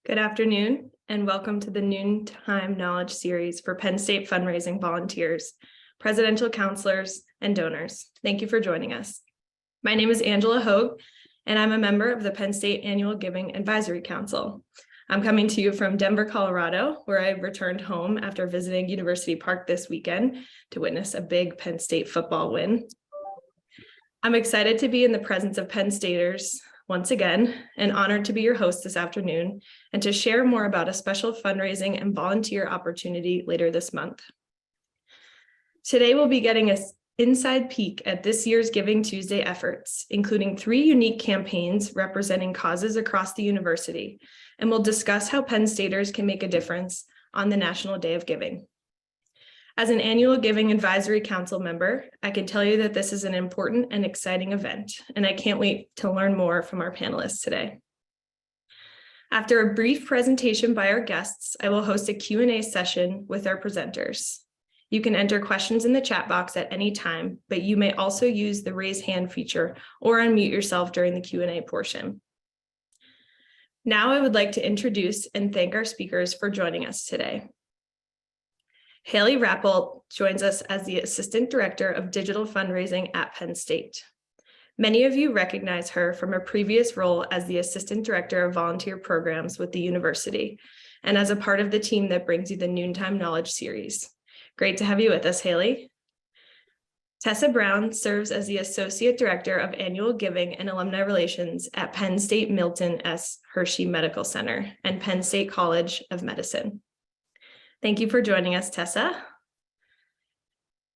Good afternoon, and welcome to the Noontime Knowledge Series for Penn State fundraising volunteers, presidential counselors, and donors. Thank you for joining us. My name is Angela Hogue, and I'm a member of the Penn State Annual Giving Advisory Council. I'm coming to you from Denver, Colorado, where I returned home after visiting University Park this weekend to witness a big Penn State football win. I'm excited to be in the presence of Penn Staters once again, and honored to be your host this afternoon and to share more about a special fundraising and volunteer opportunity later this month. Today, we'll be getting an inside peek at this year's Giving Tuesday efforts, including 3 unique campaigns representing causes across the university, and we'll discuss how Penn Staters can make a difference on the National Day of Giving. As an annual Giving Advisory Council member, I can tell you that this is an important and exciting event, and I can't wait to learn more from our panelists today. After a brief presentation by our guests, I will host a Q&A session with our presenters. You can enter questions in the chat box at any time, but you may also use the raise hand feature or unmute yourself during the Q&A portion. Now I would like to introduce and thank our speakers for joining us today. Haley Rappolt joins us as the Assistant Director of Digital Fundraising at Penn State. Many of you recognize her from her previous role as the Assistant Director of Volunteer Programs with the university and as a part of the team that brings you the Noontime Knowledge Series. Great to have you with us, Haley. Tessa Brown serves as the Associate Director of Annual Giving and Alumni Relations at Penn State Milton S. Hershey Medical Center and Penn State College of Medicine. Thank you for joining us, Tessa.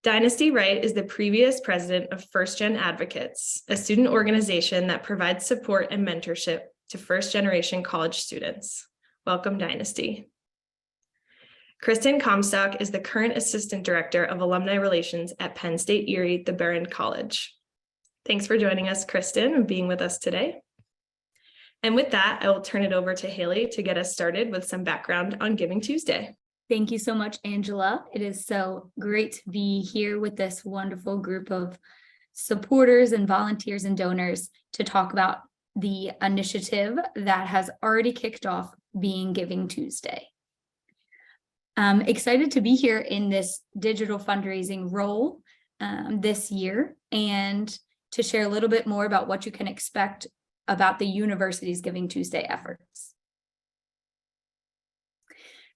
Dynasty Wright is the previous president of First Gen Advocates, a student organization that provides support and mentorship to first-generation college students. Welcome, Dynasty. Kristen Comstock is the current Assistant Director of Alumni Relations at Penn State Erie, the Barron College. Thanks for joining us, Kristen, and being with us today. And with that, I will turn it over to Haley to get us started with some background on Giving Tuesday. Thank you so much, Angela. It is so great to be here with this wonderful group of supporters and volunteers and donors to talk about the initiative that has already kicked off, being Giving Tuesday. I'm excited to be here in this digital fundraising role this year and to share a little bit more about what you can expect about the university's Giving Tuesday efforts.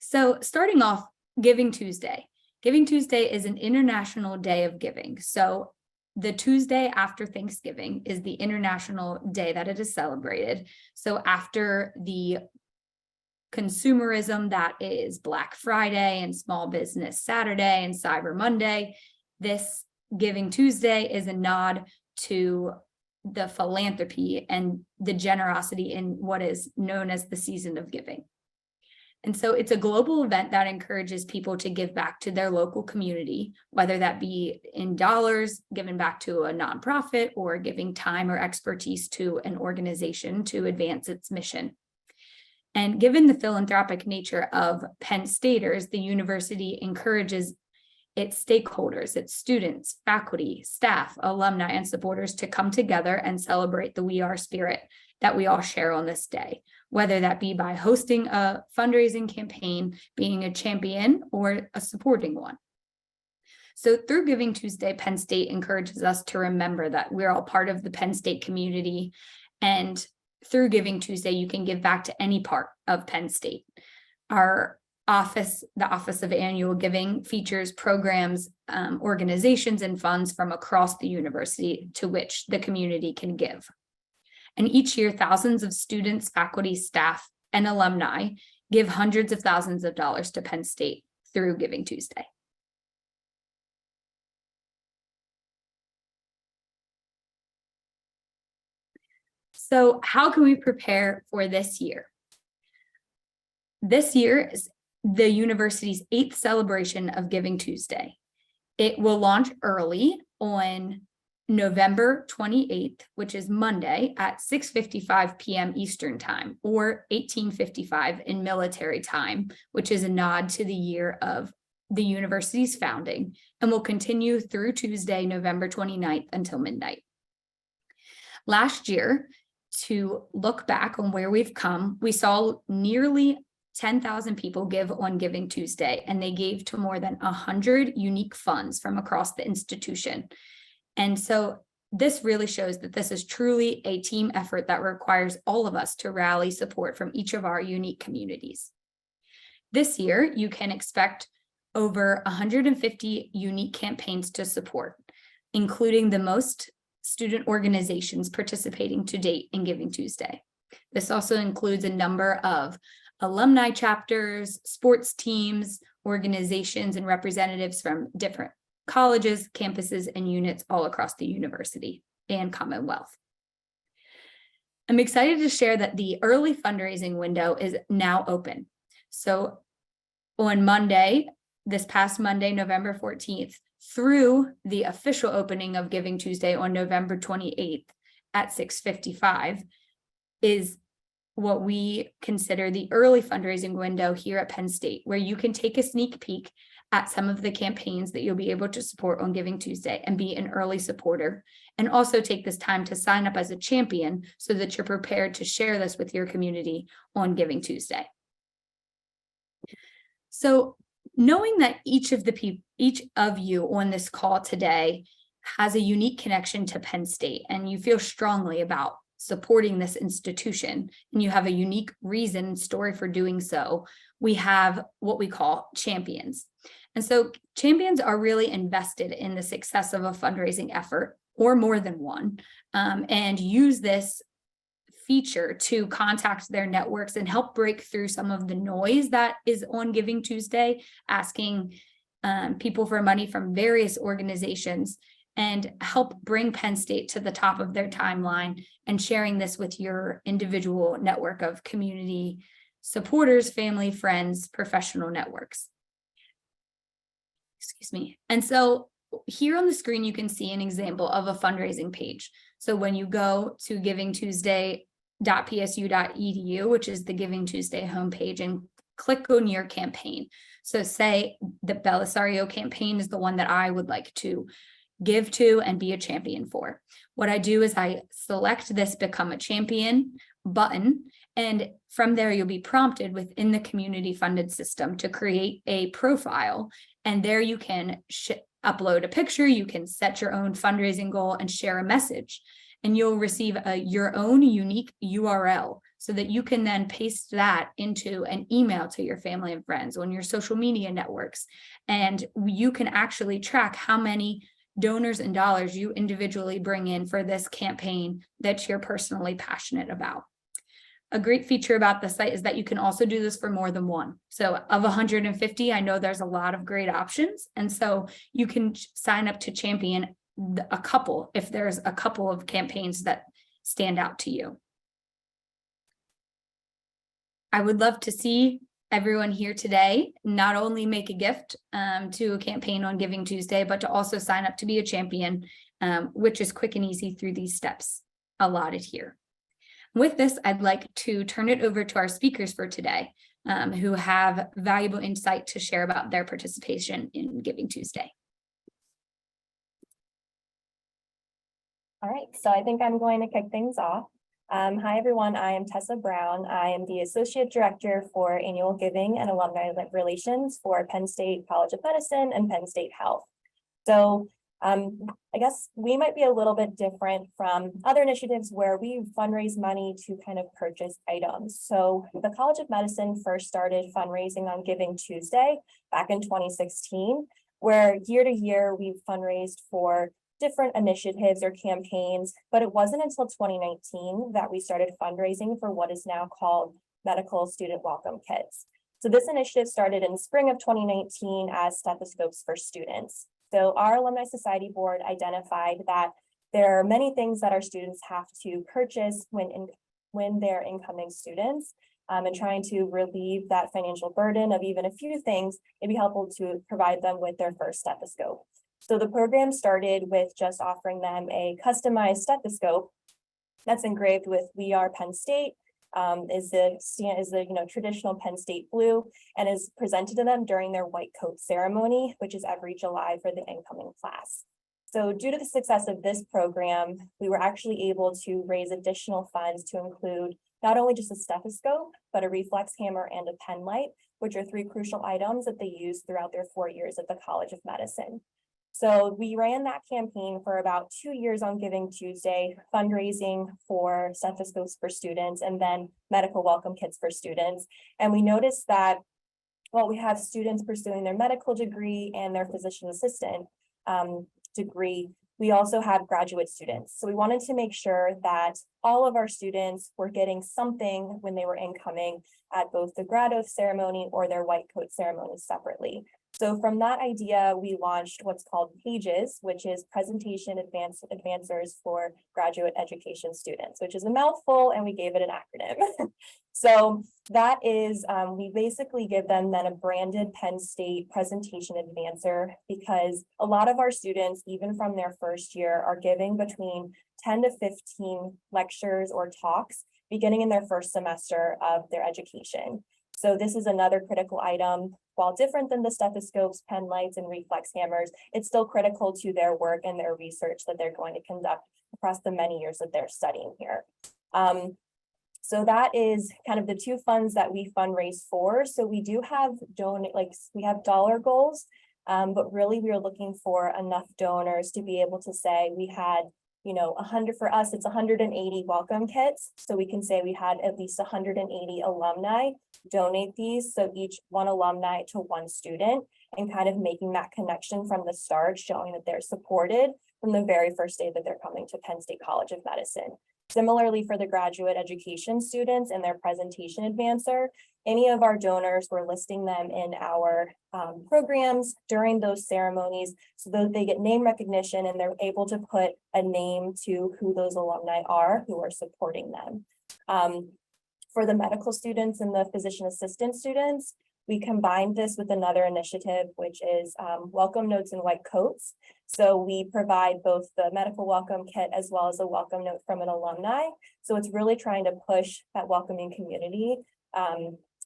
So starting off, Giving Tuesday. Giving Tuesday is an international day of giving. So the Tuesday after Thanksgiving is the international day that it is celebrated. So after the consumerism that is Black Friday and Small Business Saturday and Cyber Monday, this Giving Tuesday is a nod to the philanthropy and the generosity in what is known as the season of giving. And so it's a global event that encourages people to give back to their local community, whether that be in dollars given back to a nonprofit or giving time or expertise to an organization to advance its mission. And given the philanthropic nature of Penn Staters, the university encourages its stakeholders, its students, faculty, staff, alumni, and supporters to come together and celebrate the We Are spirit that we all share on this day, whether that be by hosting a fundraising campaign, being a champion, or a supporting one. So through Giving Tuesday, Penn State encourages us to remember that we're all part of the Penn State community, and through Giving Tuesday, you can give back to any part of Penn State. Our office, the Office of Annual Giving, features programs, organizations, and funds from across the university to which the community can give. And each year, thousands of students, faculty, staff, and alumni give hundreds of thousands of dollars to Penn State through Giving Tuesday. So how can we prepare for this year? This year is the university's 8th celebration of Giving Tuesday. It will launch early on November 28th, which is Monday at 6:55 p.m. Eastern Time, or 1855 in military time, which is a nod to the year of the university's founding, and will continue through Tuesday, November 29th until midnight. Last year, to look back on where we've come. We saw nearly 10,000 people give on Giving Tuesday, and they gave to more than 100 unique funds from across the institution. And so this really shows that this is truly a team effort that requires all of us to rally support from each of our unique communities. This year, you can expect over 150 unique campaigns to support, including the most student organizations participating to date in Giving Tuesday. This also includes a number of alumni chapters, sports teams, organizations, and representatives from different colleges, campuses, and units all across the university and Commonwealth. I'm excited to share that the early fundraising window is now open. So on Monday, this past Monday, November 14th, through the official opening of Giving Tuesday on November 28th at 6:55 is what we consider the early fundraising window here at Penn State, where you can take a sneak peek at some of the campaigns that you'll be able to support on Giving Tuesday and be an early supporter, and also take this time to sign up as a champion so that you're prepared to share this with your community on Giving Tuesday. So knowing that each of you on this call today has a unique connection to Penn State, and you feel strongly about supporting this institution, and you have a unique reason and story for doing so, we have what we call champions. And so champions are really invested in the success of a fundraising effort, or more than one, and use this feature to contact their networks and help break through some of the noise that is on Giving Tuesday, asking people for money from various organizations, and help bring Penn State to the top of their timeline, and sharing this with your individual network of community supporters, family, friends, professional networks. Excuse me. And so here on the screen, you can see an example of a fundraising page. So when you go to givingtuesday.psu.edu, which is the Giving Tuesday homepage, and click on your campaign. So say the Belisario campaign is the one that I would like to give to and be a champion for. What I do is I select this Become a Champion button, and from there you'll be prompted within the community funded system to create a profile, and there you can upload a picture, you can set your own fundraising goal and share a message, and you'll receive your own unique URL so that you can then paste that into an email to your family and friends on your social media networks, and you can actually track how many donors and dollars you individually bring in for this campaign that you're personally passionate about. A great feature about the site is that you can also do this for more than one. So of 150, I know there's a lot of great options. And so you can sign up to champion a couple if there's a couple of campaigns that stand out to you. I would love to see everyone here today not only make a gift to a campaign on Giving Tuesday, but to also sign up to be a champion, which is quick and easy through these steps allotted here. With this, I'd like to turn it over to our speakers for today, who have valuable insight to share about their participation in Giving Tuesday. All right, so I think I'm going to kick things off. Hi, everyone. I am Tessa Brown. I am the Associate Director for Annual Giving and Alumni Relations for Penn State College of Medicine and Penn State Health. So I guess we might be a little bit different from other initiatives where we fundraise money to kind of purchase items. So the College of Medicine first started fundraising on Giving Tuesday back in 2016, where year to year we've fundraised for different initiatives or campaigns, but it wasn't until 2019 that we started fundraising for what is now called medical student welcome kits. So this initiative started in spring of 2019 as stethoscopes for students. So our Alumni Society Board identified that there are many things that our students have to purchase when they're incoming students, and trying to relieve that financial burden of even a few things, it'd be helpful to provide them with their first stethoscope. So the program started with just offering them a customized stethoscope that's engraved with "We Are Penn State," is the traditional Penn State blue, and is presented to them during their white coat ceremony, which is every July for the incoming class. So due to the success of this program, we were actually able to raise additional funds to include not only just a stethoscope, but a reflex hammer and a pen light, which are 3 crucial items that they use throughout their 4 years at the College of Medicine. So we ran that campaign for about 2 years on Giving Tuesday, fundraising for stethoscopes for students and then medical welcome kits for students. And we noticed that while we have students pursuing their medical degree and their physician assistant degree, we also have graduate students. So we wanted to make sure that all of our students were getting something when they were incoming at both the grad oath ceremony or their white coat ceremonies separately. So from that idea, we launched what's called PAGES, which is Presentation Advancers for Graduate Education Students, which is a mouthful, and we gave it an acronym. So that is, we basically give them then a branded Penn State presentation advancer, because a lot of our students, even from their first year, are giving between 10 to 15 lectures or talks beginning in their first semester of their education. So this is another critical item. While different than the stethoscopes, pen lights, and reflex hammers, it's still critical to their work and their research that they're going to conduct across the many years that they're studying here. So that is kind of the 2 funds that we fundraise for. So we do have we have dollar goals, but really we are looking for enough donors to be able to say we had, 100 for us, it's 180 welcome kits. So we can say we had at least 180 alumni donate these. So each 1 alumni to 1 student, and kind of making that connection from the start, showing that they're supported from the very first day that they're coming to Penn State College of Medicine. Similarly, for the graduate education students and their presentation advancer, any of our donors, we're listing them in our programs during those ceremonies so that they get name recognition and they're able to put a name to who those alumni are who are supporting them. For the medical students and the physician assistant students, we combined this with another initiative, which is welcome notes and white coats. So we provide both the medical welcome kit as well as a welcome note from an alumni. So it's really trying to push that welcoming community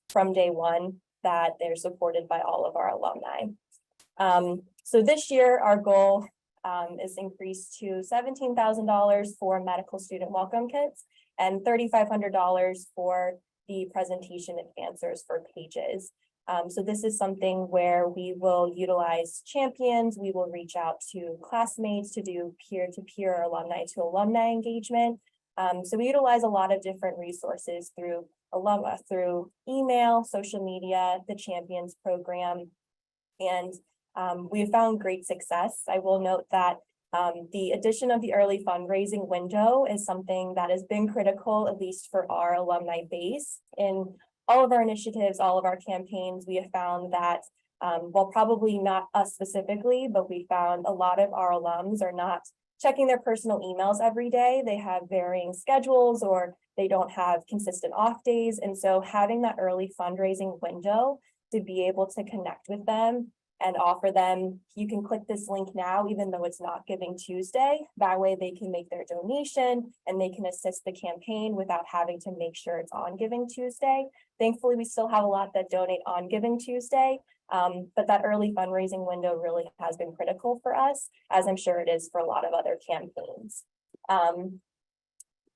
from day one, that they're supported by all of our alumni. So this year, our goal is increased to $17,000 for medical student welcome kits and $3,500 for the presentation advancers for PAGES. So this is something where we will utilize champions. We will reach out to classmates to do peer-to-peer, alumni to alumni engagement. So we utilize a lot of different resources through email, social media, the Champions program, and we have found great success. I will note that the addition of the early fundraising window is something that has been critical, at least for our alumni base. In all of our initiatives, all of our campaigns, we have found that, well, probably not us specifically, but we found a lot of our alums are not checking their personal emails every day. They have varying schedules or they don't have consistent off days. And so having that early fundraising window to be able to connect with them and offer them, you can click this link now, even though it's not Giving Tuesday. That way they can make their donation and they can assist the campaign without having to make sure it's on Giving Tuesday. Thankfully, we still have a lot that donate on Giving Tuesday, but that early fundraising window really has been critical for us, as I'm sure it is for a lot of other campaigns.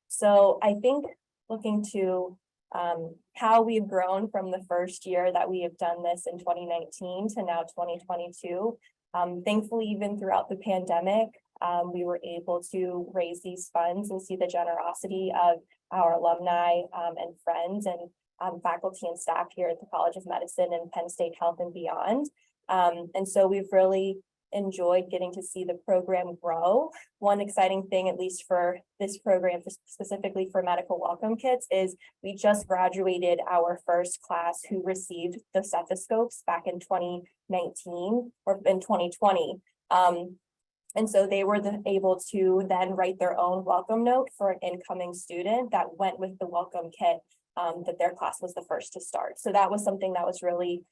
So I think looking to how we've grown from the first year that we have done this in 2019 to now 2022. Thankfully, even throughout the pandemic, we were able to raise these funds and see the generosity of our alumni and friends and faculty and staff here at the College of Medicine and Penn State Health and beyond. And so we've really enjoyed getting to see the program grow. One exciting thing, at least for this program, specifically for medical welcome kits, is we just graduated our first class who received the stethoscopes back in 2019 or in 2020. And so they were able to then write their own welcome note for an incoming student that went with the welcome kit that their class was the first to start. So that was something that was really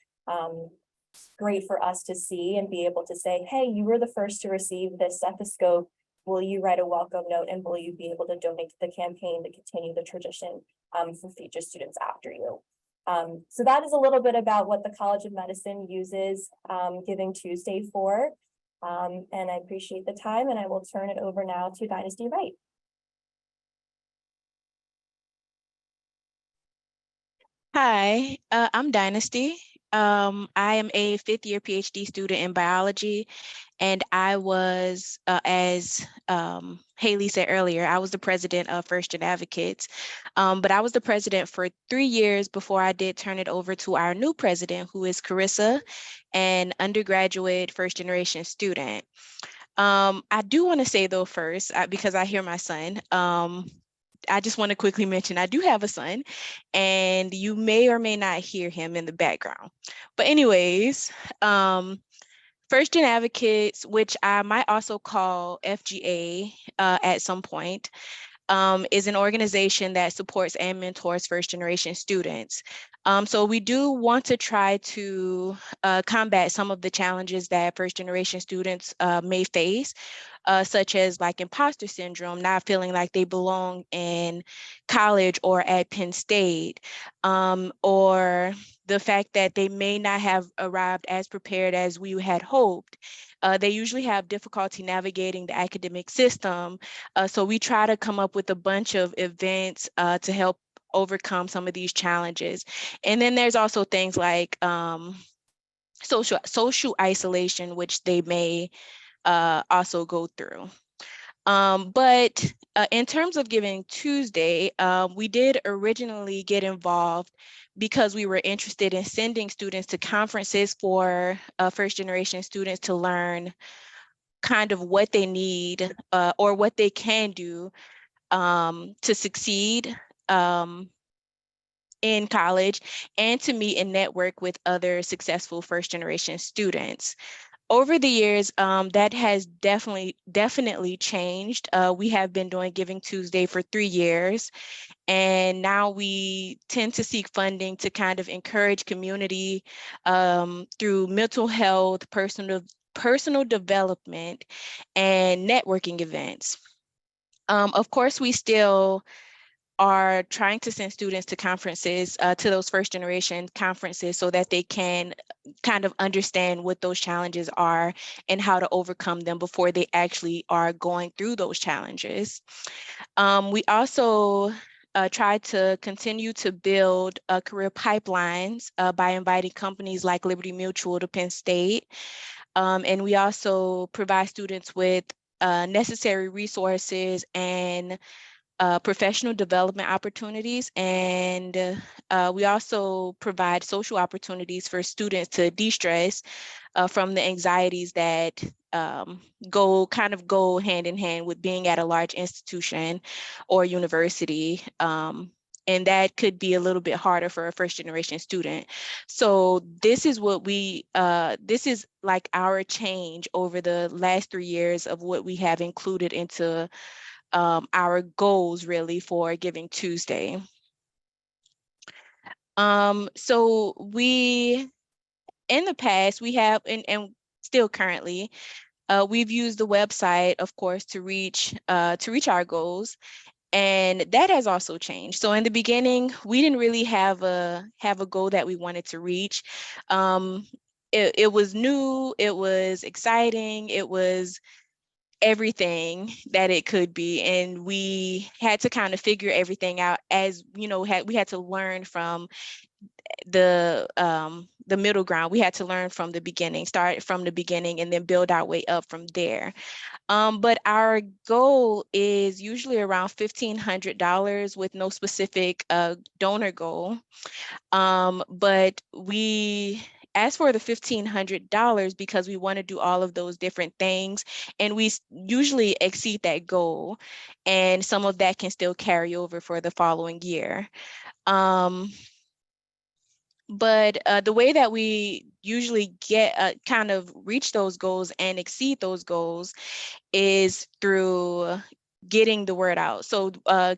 great for us to see and be able to say, hey, you were the first to receive this stethoscope. Will you write a welcome note and will you be able to donate to the campaign to continue the tradition for future students after you? So that is a little bit about what the College of Medicine uses Giving Tuesday for. And I appreciate the time, and I will turn it over now to Dynasty Wright. Hi, I'm Dynasty. I am a fifth-year PhD student in biology, and I was, as Haley said earlier, I was the president of First Gen Advocates, but I was the president for 3 years before I did turn it over to our new president, who is Carissa, an undergraduate first-generation student. I do want to say though first, because I hear my son, I just want to quickly mention I do have a son, and you may or may not hear him in the background. But anyways, First Gen Advocates, which I might also call FGA at some point, is an organization that supports and mentors first generation students. So we do want to try to combat some of the challenges that first generation students may face, such as like imposter syndrome, not feeling like they belong in college or at Penn State, or the fact that they may not have arrived as prepared as we had hoped. They usually have difficulty navigating the academic system. So we try to come up with a bunch of events to help overcome some of these challenges. And then there's also things like social isolation, which they may also go through. But in terms of Giving Tuesday, we did originally get involved because we were interested in sending students to conferences for first generation students to learn kind of what they need or what they can do to succeed in college and to meet and network with other successful first generation students. Over the years, that has definitely changed. We have been doing Giving Tuesday for 3 years, and now we tend to seek funding to kind of encourage community through mental health, personal development, and networking events. Of course, we still are trying to send students to conferences, to those first generation conferences, so that they can kind of understand what those challenges are and how to overcome them before they actually are going through those challenges. We also try to continue to build career pipelines by inviting companies like Liberty Mutual to Penn State. And we also provide students with necessary resources and professional development opportunities, and we also provide social opportunities for students to de-stress from the anxieties that go hand in hand with being at a large institution or university. And that could be a little bit harder for a first generation student. So this is what this is like our change over the last 3 years of what we have included into our goals really for Giving Tuesday. So we, in the past, we have, and still currently, we've used the website, of course, to reach our goals. And that has also changed. So in the beginning, we didn't really have a goal that we wanted to reach. It was new, it was exciting, it was everything that it could be, and we had to kind of figure everything out, as you know, we had to learn from the middle ground. We had to learn from the beginning, start from the beginning, and then build our way up from there. But our goal is usually around $1,500 with no specific donor goal. But we ask for the $1,500 because we want to do all of those different things, and we usually exceed that goal, and some of that can still carry over for the following year. But the way that we usually get kind of reach those goals and exceed those goals is through getting the word out. So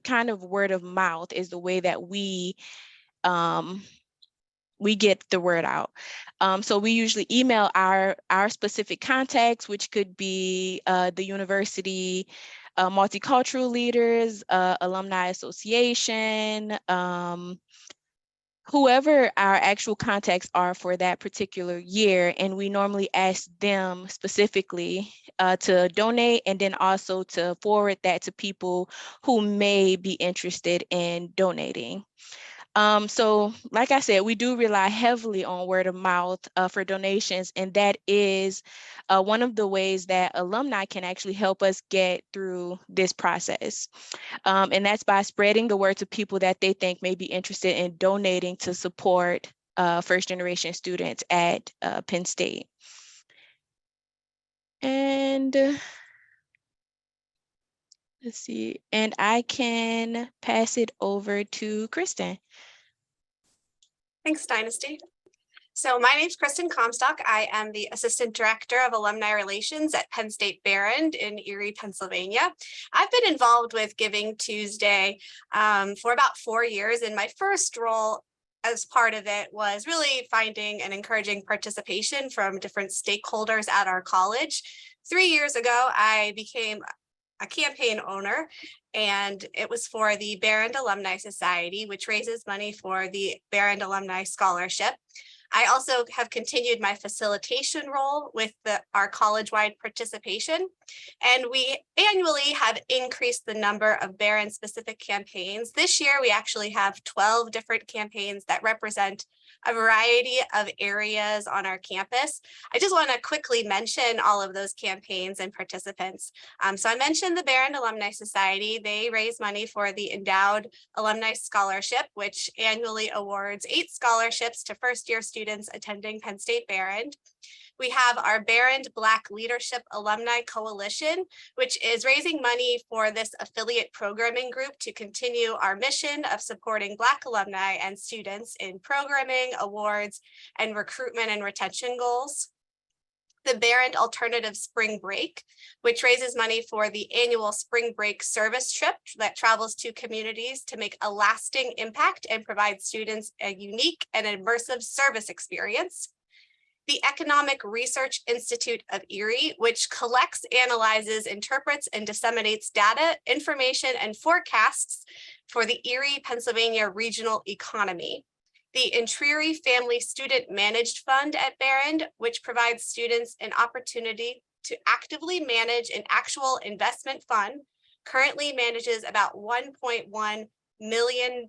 kind of word of mouth is the way that we get the word out. So we usually email our specific contacts, which could be the university, multicultural leaders, alumni association, whoever our actual contacts are for that particular year, and we normally ask them specifically to donate, and then also to forward that to people who may be interested in donating. So like I said, we do rely heavily on word of mouth for donations, and that is one of the ways that alumni can actually help us get through this process. And that's by spreading the word to people that they think may be interested in donating to support first generation students at Penn State. And let's see, and I can pass it over to Kristen. Thanks, Dynasty. So my name is Kristen Comstock. I am the Assistant Director of Alumni Relations at Penn State Behrend in Erie, Pennsylvania. I've been involved with Giving Tuesday for about 4 years, and my first role as part of it was really finding and encouraging participation from different stakeholders at our college. 3 years ago, I became a campaign owner, and it was for the Behrend Alumni Society, which raises money for the Behrend Alumni Scholarship. I also have continued my facilitation role with our college-wide participation, and we annually have increased the number of Behrend-specific campaigns. This year, we actually have 12 different campaigns that represent a variety of areas on our campus. I just want to quickly mention all of those campaigns and participants. So I mentioned the Behrend Alumni Society. They raise money for the Endowed Alumni Scholarship, which annually awards 8 scholarships to first-year students attending Penn State Behrend. We have our Behrend Black Leadership Alumni Coalition, which is raising money for this affiliate programming group to continue our mission of supporting Black alumni and students in programming, awards, and recruitment and retention goals. The Behrend Alternative Spring Break, which raises money for the annual spring break service trip that travels to communities to make a lasting impact and provide students a unique and immersive service experience. The Economic Research Institute of Erie, which collects, analyzes, interprets, and disseminates data, information, and forecasts for the Erie, Pennsylvania regional economy. The Entreri Family Student Managed Fund at Behrend, which provides students an opportunity to actively manage an actual investment fund, currently manages about $1.1 million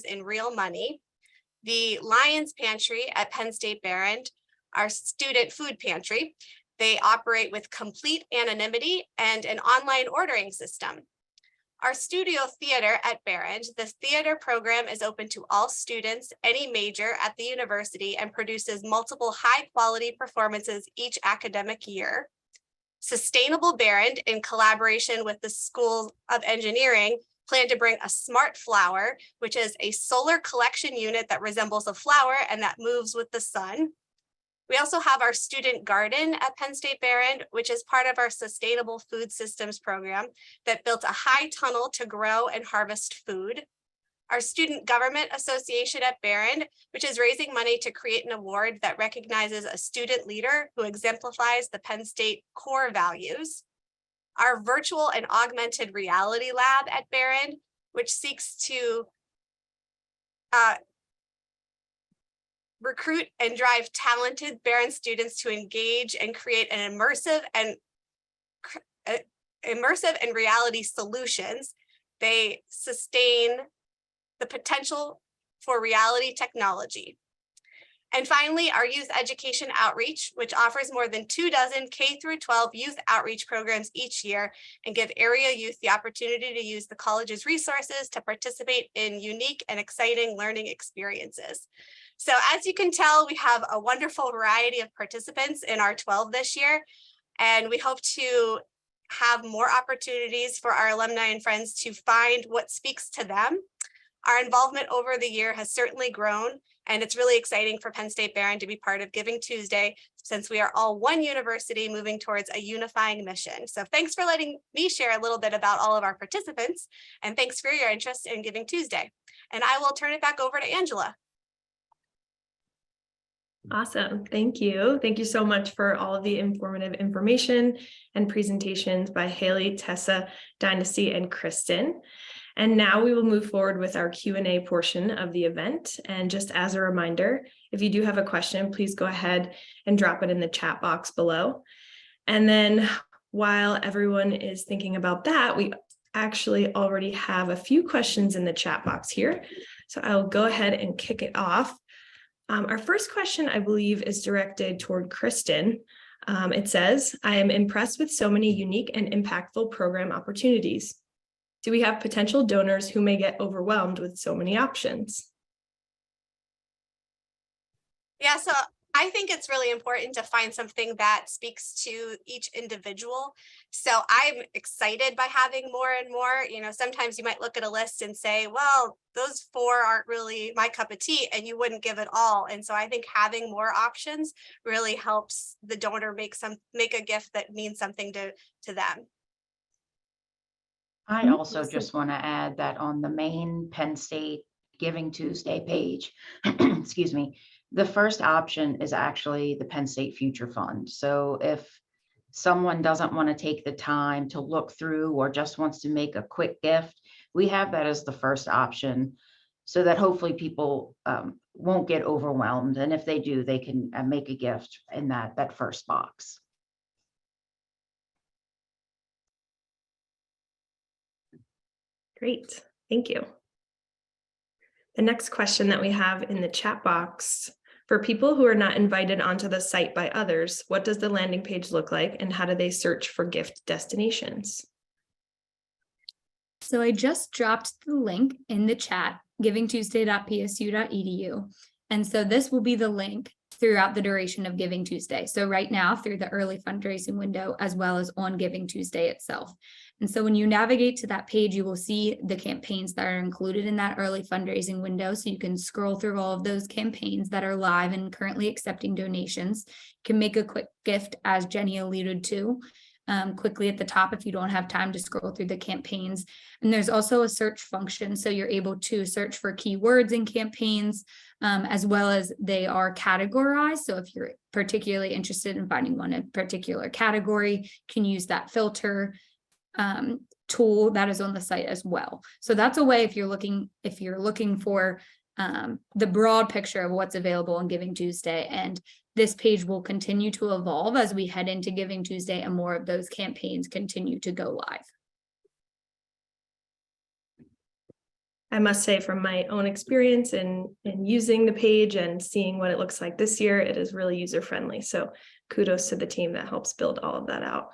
in real money. The Lions Pantry at Penn State Behrend, our student food pantry. They operate with complete anonymity and an online ordering system. Our studio theater at Behrend, the theater program is open to all students, any major at the university, and produces multiple high-quality performances each academic year. Sustainable Behrend, in collaboration with the School of Engineering, plan to bring a smart flower, which is a solar collection unit that resembles a flower and that moves with the sun. We also have our student garden at Penn State Behrend, which is part of our Sustainable Food Systems program that built a high tunnel to grow and harvest food. Our Student Government Association at Behrend, which is raising money to create an award that recognizes a student leader who exemplifies the Penn State core values. Our Virtual and Augmented Reality Lab at Behrend, which seeks to recruit and drive talented Behrend students to engage and create an immersive and reality solutions. They sustain the potential for reality technology. And finally, our youth education outreach, which offers more than 24 K-12 youth outreach programs each year and give area youth the opportunity to use the college's resources to participate in unique and exciting learning experiences. So as you can tell, we have a wonderful variety of participants in our 12 this year, and we hope to have more opportunities for our alumni and friends to find what speaks to them. Our involvement over the year has certainly grown, and it's really exciting for Penn State Behrend to be part of Giving Tuesday, since we are all one university moving towards a unifying mission. So thanks for letting me share a little bit about all of our participants, and thanks for your interest in Giving Tuesday. And I will turn it back over to Angela. Awesome. Thank you. Thank you so much for all of the informative information and presentations by Haley, Tessa, Dynasty, and Kristen. And now we will move forward with our Q&A portion of the event. And just as a reminder, if you do have a question, please go ahead and drop it in the chat box below. And then while everyone is thinking about that, we actually already have a few questions in the chat box here. So I'll go ahead and kick it off. Our first question, I believe, is directed toward Kristen. It says, I am impressed with so many unique and impactful program opportunities. Do we have potential donors who may get overwhelmed with so many options? Yeah, so I think it's really important to find something that speaks to each individual. So I'm excited by having more and more. Sometimes you might look at a list and say, well, those 4 aren't really my cup of tea, and you wouldn't give it all. And so I think having more options really helps the donor make a gift that means something to them. I also just want to add that on the main Penn State Giving Tuesday page, excuse me, the first option is actually the Penn State Future Fund. So if someone doesn't want to take the time to look through or just wants to make a quick gift, we have that as the first option so that hopefully people won't get overwhelmed. And if they do, they can make a gift in that first box. Great, thank you. The next question that we have in the chat box, for people who are not invited onto the site by others, what does the landing page look like and how do they search for gift destinations? So I just dropped the link in the chat, givingtuesday.psu.edu. And so this will be the link throughout the duration of Giving Tuesday. So right now through the early fundraising window, as well as on Giving Tuesday itself. And so when you navigate to that page, you will see the campaigns that are included in that early fundraising window. So you can scroll through all of those campaigns that are live and currently accepting donations. You can make a quick gift, as Jenny alluded to, quickly at the top if you don't have time to scroll through the campaigns. And there's also a search function. So you're able to search for keywords in campaigns, as well as they are categorized. So if you're particularly interested in finding one in a particular category, you can use that filter tool that is on the site as well. So that's a way if you're looking for the broad picture of what's available on Giving Tuesday. And this page will continue to evolve as we head into Giving Tuesday and more of those campaigns continue to go live. I must say, from my own experience in using the page and seeing what it looks like this year, it is really user-friendly. So kudos to the team that helps build all of that out.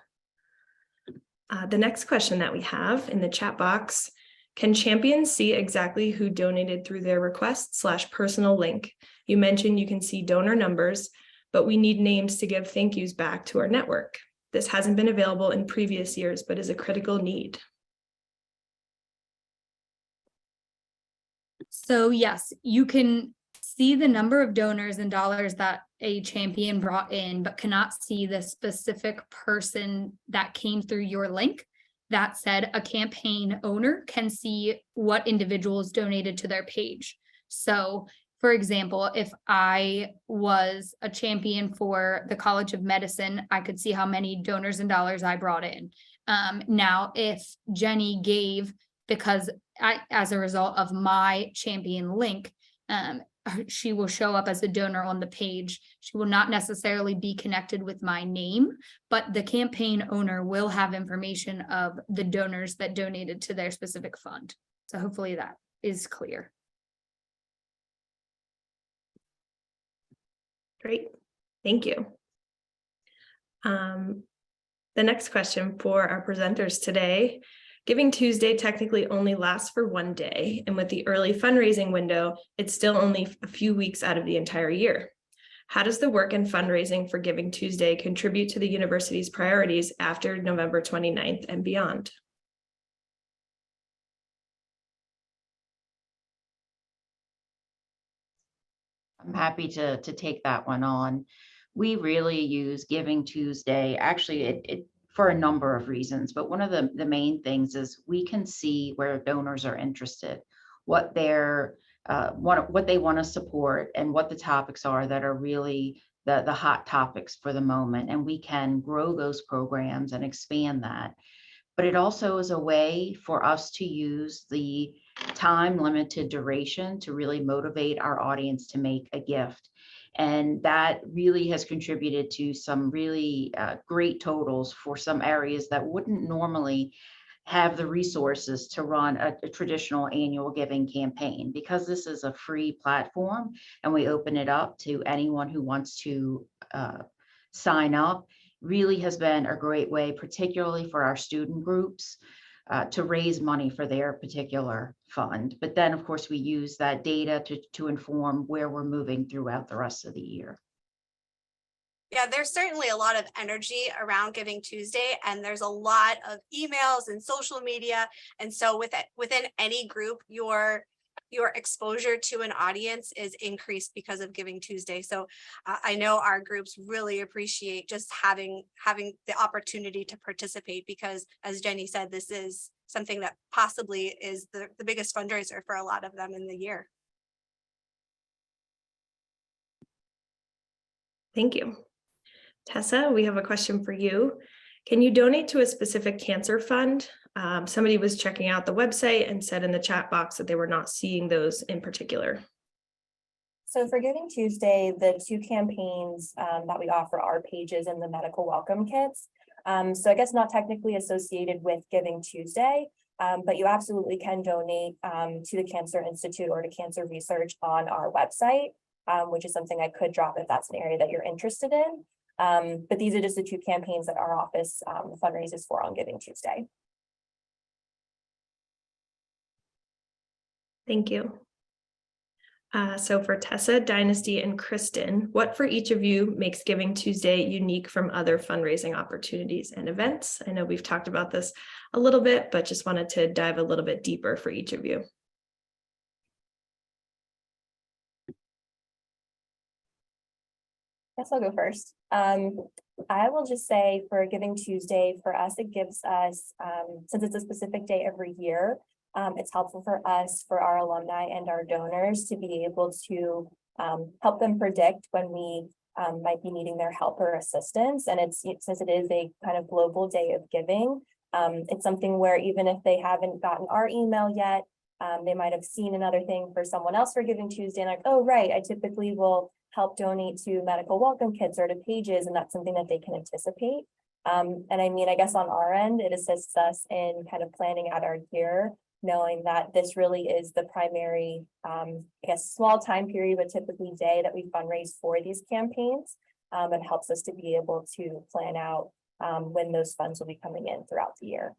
The next question that we have in the chat box, can champions see exactly who donated through their request/personal link? You mentioned you can see donor numbers, but we need names to give thank yous back to our network. This hasn't been available in previous years, but is a critical need. So yes, you can see the number of donors and dollars that a champion brought in, but cannot see the specific person that came through your link. That said, a campaign owner can see what individuals donated to their page. So for example, if I was a champion for the College of Medicine, I could see how many donors and dollars I brought in. Now, if Jenny gave because as a result of my champion link, she will show up as a donor on the page. She will not necessarily be connected with my name, but the campaign owner will have information of the donors that donated to their specific fund. So hopefully that is clear. Great, thank you. The next question for our presenters today. Giving Tuesday technically only lasts for one day, and with the early fundraising window, it's still only a few weeks out of the entire year. How does the work and fundraising for Giving Tuesday contribute to the university's priorities after November 29th and beyond? I'm happy to take that one on. We really use Giving Tuesday, actually it for a number of reasons, but one of the main things is we can see where donors are interested, what they're what they want to support, and what the topics are that are really the hot topics for the moment, and we can grow those programs and expand that. but it also is a way for us to use the time limited duration to really motivate our audience to make a gift. And that really has contributed to some really great totals for some areas that wouldn't normally have the resources to run a traditional annual giving campaign. Because this is a free platform and we open it up to anyone who wants to sign up, really has been a great way, particularly for our student groups, to raise money for their particular fund. But then, of course, we use that data to inform where we're moving throughout the rest of the year. Yeah, there's certainly a lot of energy around Giving Tuesday, and there's a lot of emails and social media. And so within any group, your exposure to an audience is increased because of Giving Tuesday. So I know our groups really appreciate just having the opportunity to participate, because as Jenny said, this is something that possibly is the biggest fundraiser for a lot of them in the year. Thank you. Tessa, we have a question for you. Can you donate to a specific cancer fund? Somebody was checking out the website and said in the chat box that they were not seeing those in particular. So for Giving Tuesday, the two campaigns that we offer are pages and the medical welcome kits. So I guess not technically associated with Giving Tuesday, but you absolutely can donate to the Cancer Institute or to cancer research on our website, which is something I could drop if that's an area that you're interested in. But these are just the two campaigns that our office fundraises for on Giving Tuesday. Thank you. So for Tessa, Dynasty, and Kristen, what for each of you makes Giving Tuesday unique from other fundraising opportunities and events? I know we've talked about this a little bit, but just wanted to dive a little bit deeper for each of you. Guess I'll go first. I will just say for Giving Tuesday, for us, it gives us, since it's a specific day every year, it's helpful for us, for our alumni and our donors, to be able to help them predict when we might be needing their help or assistance. And since it is a kind of global day of giving, it's something where even if they haven't gotten our email yet, they might have seen another thing for someone else for Giving Tuesday and like, oh, right, I typically will help donate to medical welcome kits or to pages, and that's something that they can anticipate. And I mean, I guess on our end, it assists us in kind of planning out our year, knowing that this really is the primary, I guess, small time period, but typically day that we fundraise for these campaigns. It helps us to be able to plan out when those funds will be coming in throughout the year.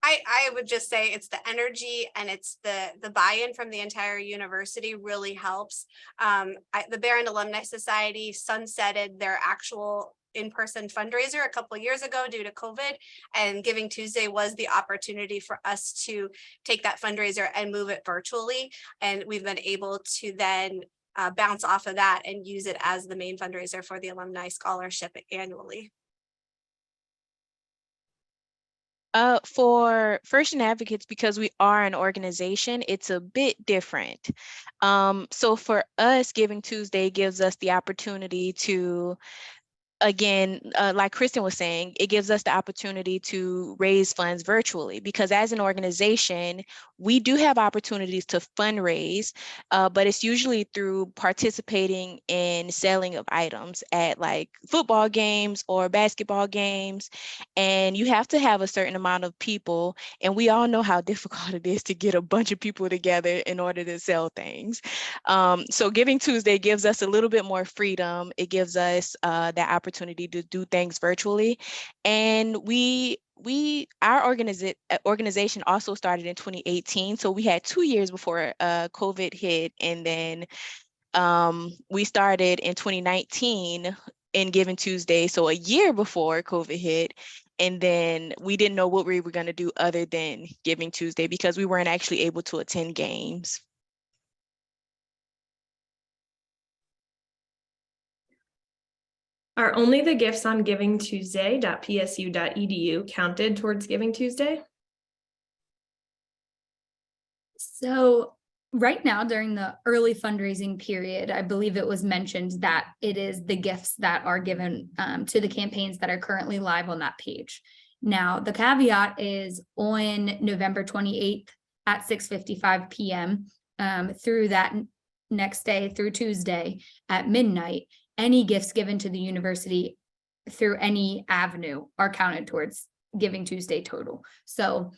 I would just say it's the energy and it's the buy-in from the entire university really helps. The Barron Alumni Society sunsetted their actual in-person fundraiser a couple of years ago due to COVID, and Giving Tuesday was the opportunity for us to take that fundraiser and move it virtually. And we've been able to then bounce off of that and use it as the main fundraiser for the alumni scholarship annually. For First and Advocates, because we are an organization, it's a bit different. So for us, Giving Tuesday gives us the opportunity to, again, like Kristen was saying, it gives us the opportunity to raise funds virtually, because as an organization, we do have opportunities to fundraise, but it's usually through participating in selling of items at like football games or basketball games. And you have to have a certain amount of people. And we all know how difficult it is to get a bunch of people together in order to sell things. So Giving Tuesday gives us a little bit more freedom. It gives us that opportunity to do things virtually. And our organization also started in 2018. So we had 2 years before COVID hit. And then we started in 2019 in Giving Tuesday. So a year before COVID hit. And then we didn't know what we were going to do other than Giving Tuesday, because we weren't actually able to attend games. Are only the gifts on givingtuesday.psu.edu counted towards Giving Tuesday? So right now, during the early fundraising period, I believe it was mentioned that it is the gifts that are given to the campaigns that are currently live on that page. Now, the caveat is on November 28th at 6:55 p.m. Through that next day through Tuesday at midnight, any gifts given to the university through any avenue are counted towards Giving Tuesday total. So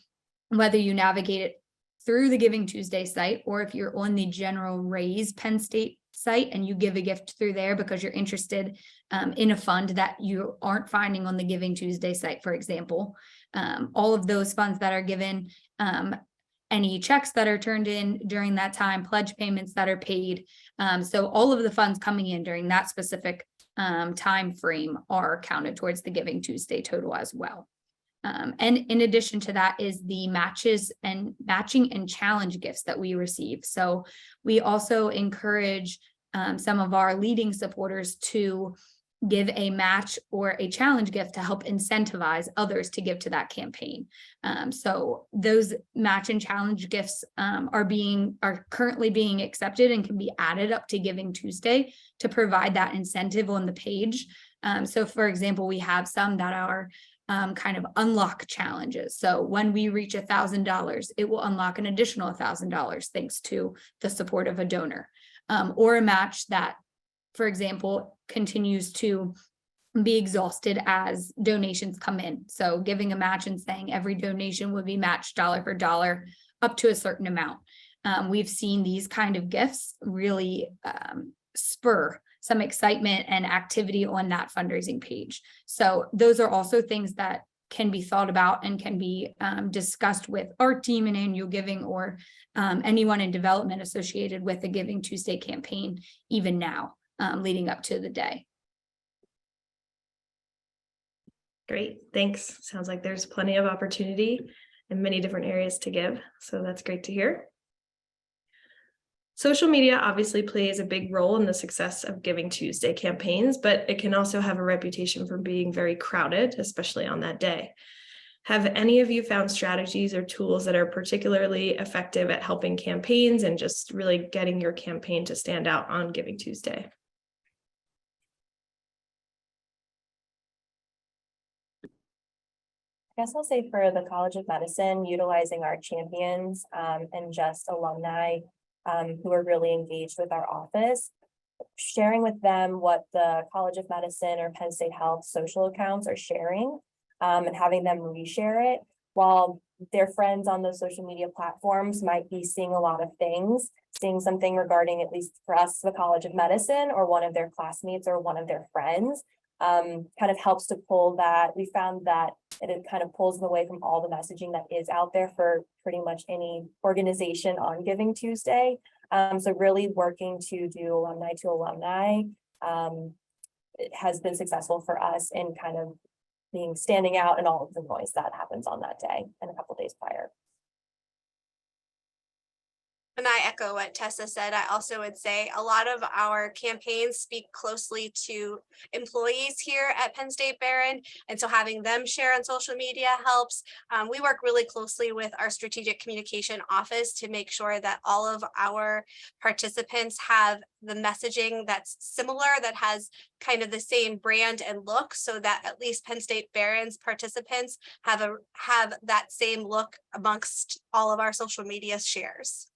whether you navigate it through the Giving Tuesday site, or if you're on the general Raise Penn State site and you give a gift through there because you're interested in a fund that you aren't finding on the Giving Tuesday site, for example, all of those funds that are given, any checks that are turned in during that time, pledge payments that are paid. So all of the funds coming in during that specific time frame are counted towards the Giving Tuesday total as well. And in addition to that is the matching and challenge gifts that we receive. So we also encourage some of our leading supporters to give a match or a challenge gift to help incentivize others to give to that campaign. So those match and challenge gifts are currently being accepted and can be added up to Giving Tuesday to provide that incentive on the page. So for example, we have some that are kind of unlock challenges. So when we reach $1,000, it will unlock an additional $1,000 thanks to the support of a donor, or a match that, for example, continues to be exhausted as donations come in. So giving a match and saying every donation will be matched dollar for dollar up to a certain amount. We've seen these kind of gifts really spur some excitement and activity on that fundraising page. So those are also things that can be thought about and can be discussed with our team in annual giving, or anyone in development associated with the Giving Tuesday campaign, even now, leading up to the day. Great, thanks. Sounds like there's plenty of opportunity in many different areas to give. So that's great to hear. Social media obviously plays a big role in the success of Giving Tuesday campaigns, but it can also have a reputation for being very crowded, especially on that day. Have any of you found strategies or tools that are particularly effective at helping campaigns and just really getting your campaign to stand out on Giving Tuesday? I guess I'll say for the College of Medicine, utilizing our champions and just alumni who are really engaged with our office, sharing with them what the College of Medicine or Penn State Health social accounts are sharing, and having them reshare it, while their friends on those social media platforms might be seeing a lot of things, seeing something regarding, at least for us, the College of Medicine or one of their classmates or one of their friends, kind of helps to pull that. We found that it kind of pulls them away from all the messaging that is out there for pretty much any organization on Giving Tuesday. So really working to do alumni to alumni it has been successful for us in kind of standing out in all of the noise that happens on that day and a couple days prior. And I echo what Tessa said. I also would say a lot of our campaigns speak closely to employees here at Penn State Barron. And so having them share on social media helps. We work really closely with our strategic communication office to make sure that all of our participants have the messaging that's similar, that has kind of the same brand and look, so that at least Penn State Barron's participants have that same look amongst all of our social media shares.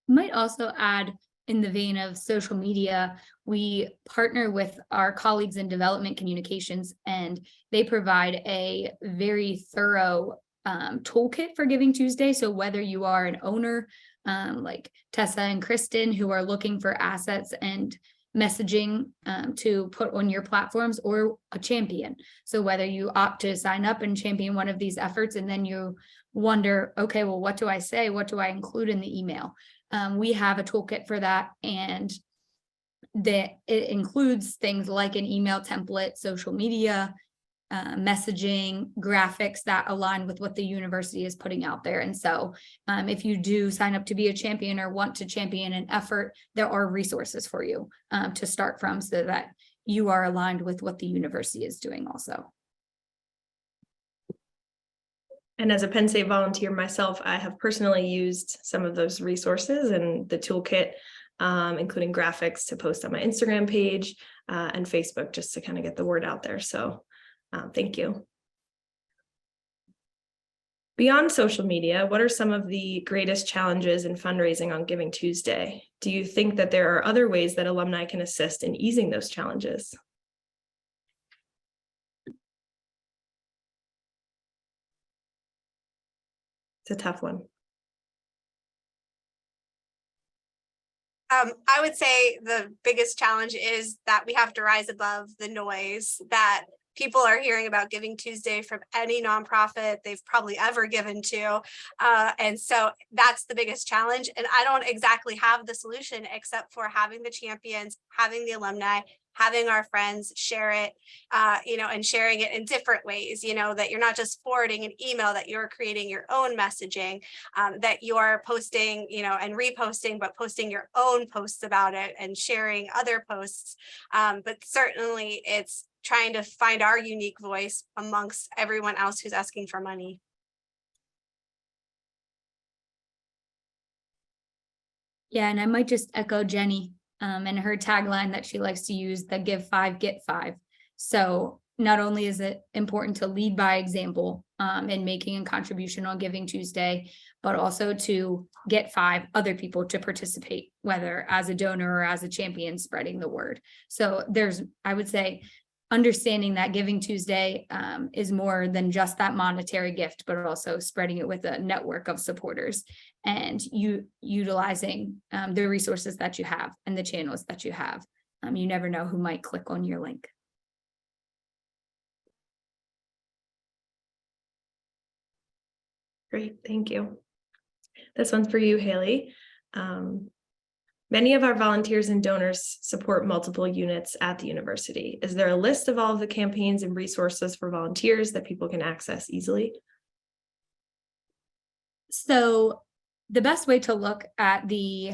Might also add, in the vein of social media, we partner with our colleagues in development communications, and they provide a very thorough toolkit for Giving Tuesday. So whether you are an owner like Tessa and Kristen, who are looking for assets and messaging to put on your platforms, or a champion. So whether you opt to sign up and champion one of these efforts, and then you wonder, okay, well, what do I say? What do I include in the email? We have a toolkit for that, and it includes things like an email template, social media, messaging, graphics that align with what the university is putting out there. And so if you do sign up to be a champion or want to champion an effort, there are resources for you to start from, so that you are aligned with what the university is doing also. And as a Penn State volunteer myself, I have personally used some of those resources and the toolkit, including graphics to post on my Instagram page and Facebook, just to kind of get the word out there. So thank you. Beyond social media, what are some of the greatest challenges in fundraising on Giving Tuesday? Do you think that there are other ways that alumni can assist in easing those challenges? It's a tough one. I would say the biggest challenge is that we have to rise above the noise that people are hearing about Giving Tuesday from any nonprofit they've probably ever given to. And so that's the biggest challenge. And I don't exactly have the solution except for having the champions, having the alumni, having our friends share it, and sharing it in different ways, that you're not just forwarding an email, that you're creating your own messaging, that you're posting, and reposting, but posting your own posts about it and sharing other posts. But certainly it's trying to find our unique voice amongst everyone else who's asking for money. Yeah, and I might just echo Jenny and her tagline that she likes to use, the give 5, get 5. So not only is it important to lead by example in making a contribution on Giving Tuesday, but also to get 5 other people to participate, whether as a donor or as a champion, spreading the word. So there's, I would say, understanding that Giving Tuesday is more than just that monetary gift, but also spreading it with a network of supporters and utilizing the resources that you have and the channels that you have. You never know who might click on your link. Great, thank you. This one's for you, Haley. Many of our volunteers and donors support multiple units at the university. Is there a list of all of the campaigns and resources for volunteers that people can access easily? So the best way to look at the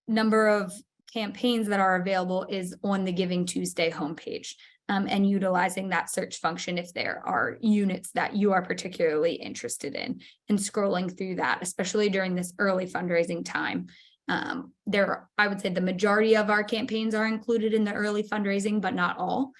number of campaigns that are available is on the Giving Tuesday homepage, and utilizing that search function if there are units that you are particularly interested in, and scrolling through that, especially during this early fundraising time. I would say the majority of our campaigns are included in the early fundraising, but not all.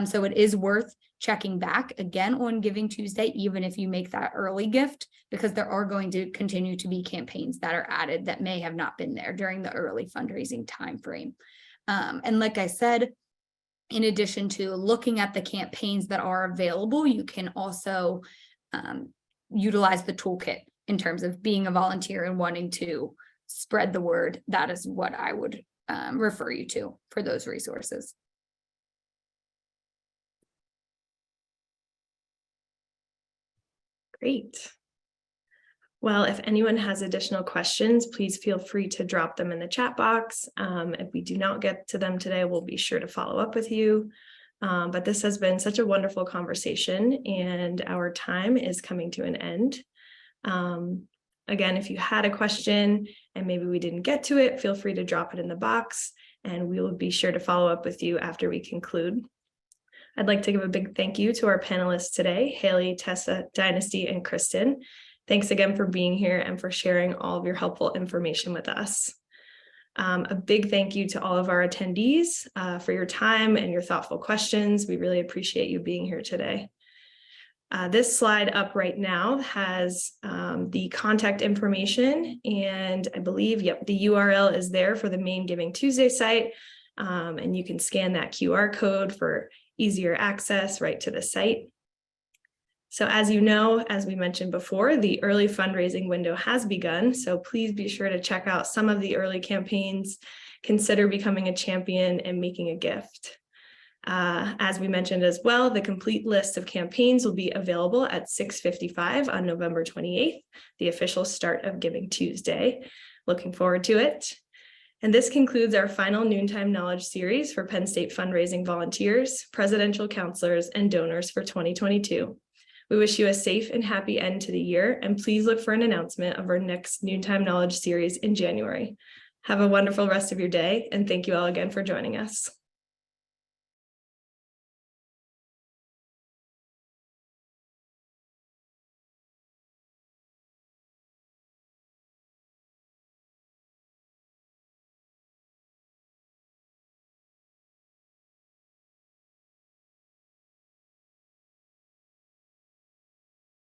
So it is worth checking back again on Giving Tuesday, even if you make that early gift, because there are going to continue to be campaigns that are added that may have not been there during the early fundraising timeframe. And like I said, in addition to looking at the campaigns that are available, you can also utilize the toolkit in terms of being a volunteer and wanting to spread the word. That is what I would refer you to for those resources. Great. Well, if anyone has additional questions, please feel free to drop them in the chat box. If we do not get to them today, we'll be sure to follow up with you. But this has been such a wonderful conversation, and our time is coming to an end. Again, if you had a question and maybe we didn't get to it, feel free to drop it in the box and we will be sure to follow up with you after we conclude. I'd like to give a big thank you to our panelists today, Haley, Tessa, Dynasty, and Kristen. Thanks again for being here and for sharing all of your helpful information with us. A big thank you to all of our attendees for your time and your thoughtful questions. We really appreciate you being here today. This slide up right now has the contact information, and I believe, yep, the URL is there for the main Giving Tuesday site, and you can scan that QR code for easier access right to the site. So as you know, as we mentioned before, the early fundraising window has begun, so please be sure to check out some of the early campaigns, consider becoming a champion and making a gift. As we mentioned as well, the complete list of campaigns will be available at 6:55 on November 28th, the official start of Giving Tuesday. Looking forward to it. And this concludes our final Noontime Knowledge series for Penn State fundraising volunteers, presidential counselors, and donors for 2022. We wish you a safe and happy end to the year, and please look for an announcement of our next Noontime Knowledge series in January. Have a wonderful rest of your day, and thank you all again for joining us.